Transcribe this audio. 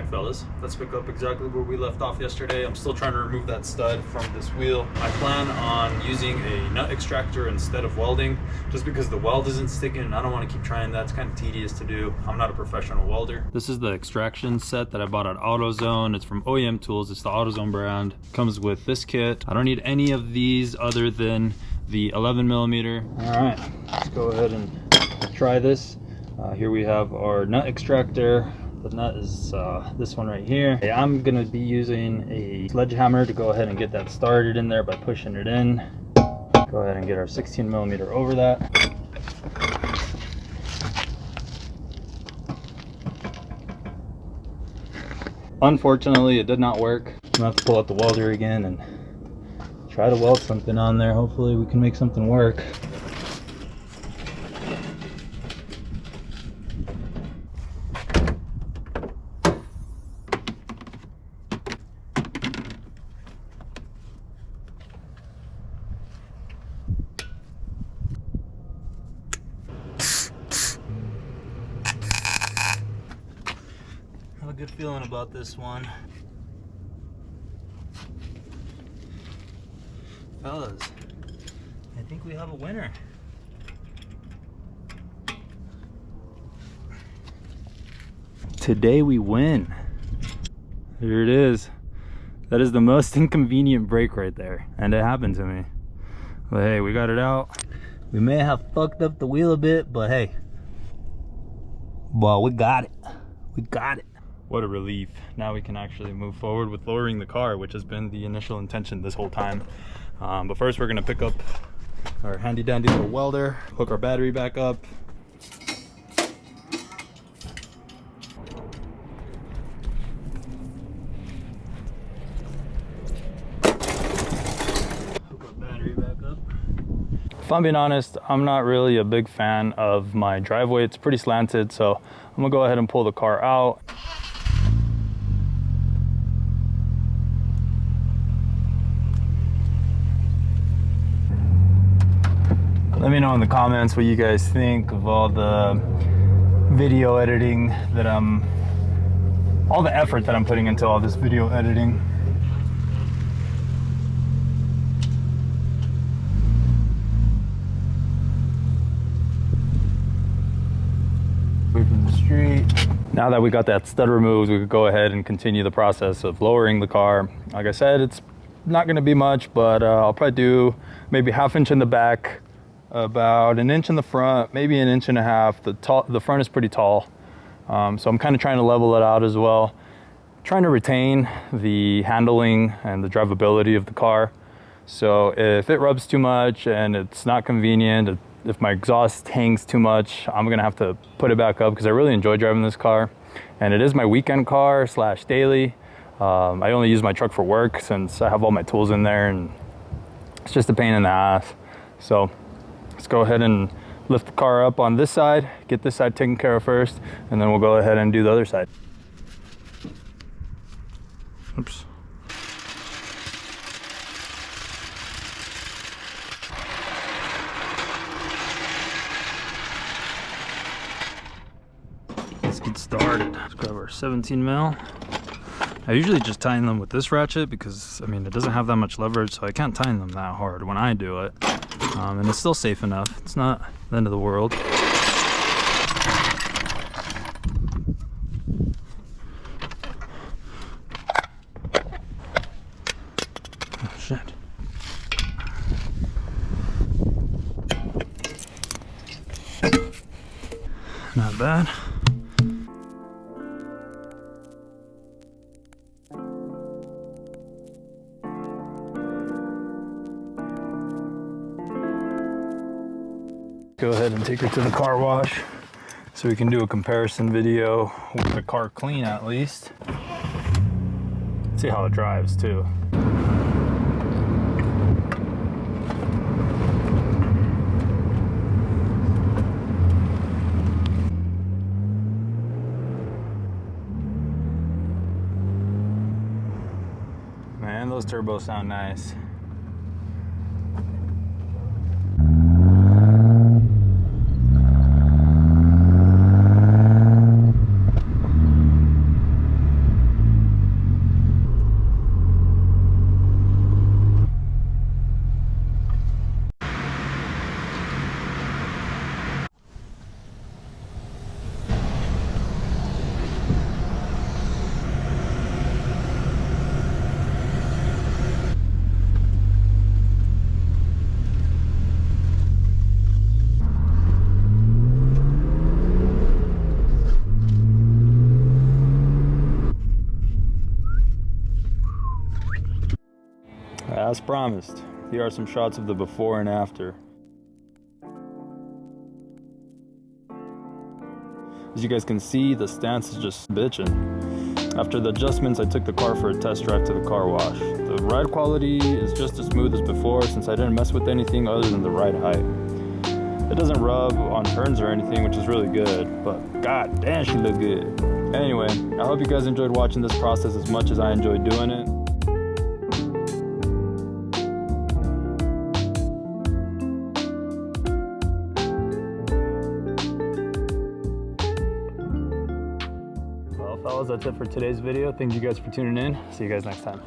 fellas, let's pick up exactly where we left off yesterday. I'm still trying to remove that stud from this wheel. I plan on using a nut extractor instead of welding, just because the weld isn't sticking and I don't want to keep trying that. It's kind of tedious to do. I'm not a professional welder. This is the extraction set that I bought at Autozone. It's from OEM Tools. It's the Autozone brand. Comes with this kit. I don't need any of these other than the 11mm. All right, let's go ahead and try this. Here we have our nut extractor. The nut is this one right here. I'm gonna be using a sledgehammer to go ahead and get that started in there by pushing it in. Go ahead and get our 16mm over that. Unfortunately, it did not work. I'm gonna have to pull out the welder again and try to weld something on there. Hopefully we can make something work. Good feeling about this one. Fellas, I think we have a winner. Today we win. Here it is. That is the most inconvenient break right there, and it happened to me. But hey, we got it out. We may have fucked up the wheel a bit, but hey, well, we got it. We got it. What a relief. Now we can actually move forward with lowering the car, which has been the initial intention this whole time. But first we're gonna pick up our handy dandy little welder, hook our battery back up. Hook our battery back up. If I'm being honest, I'm not really a big fan of my driveway. It's pretty slanted, so I'm gonna go ahead and pull the car out. Let me know in the comments what you guys think of all the video editing that all the effort that I'm putting into all this video editing. Away from the street. Now that we got that stud removed, we could go ahead and continue the process of lowering the car. Like I said, it's not gonna be much, but I'll probably do maybe 1/2 inch in the back, about 1 inch in the front, maybe 1.5 inches. The front is pretty tall, so I'm kind of trying to level it out as well, trying to retain the handling and the drivability of the car. So if it rubs too much and it's not convenient, if my exhaust hangs too much, I'm gonna have to put it back up because I really enjoy driving this car, and it is my weekend car / daily. I only use my truck for work since I have all my tools in there, and it's just a pain in the ass. So let's go ahead and lift the car up on this side, get this side taken care of first, and then we'll go ahead and do the other side. Oops. Let's get started. Let's grab our 17mm. I usually just tighten them with this ratchet because, I mean, it doesn't have that much leverage, so I can't tighten them that hard when I do it. And it's still safe enough. It's not the end of the world. Oh, shit. Not bad. Go ahead and take her to the car wash so we can do a comparison video with the car clean at least. See how it drives too. Man, those turbos sound nice. as promised, here are some shots of the before and after. As you guys can see, the stance is just bitchin'. After the adjustments, I took the car for a test drive to the car wash. The ride quality is just as smooth as before since I didn't mess with anything other than the ride height. It doesn't rub on turns or anything, which is really good, but god damn, she looked good. Anyway, I hope you guys enjoyed watching this process as much as I enjoyed doing it. Well, fellas, that's it for today's video. Thank you guys for tuning in. See you guys next time.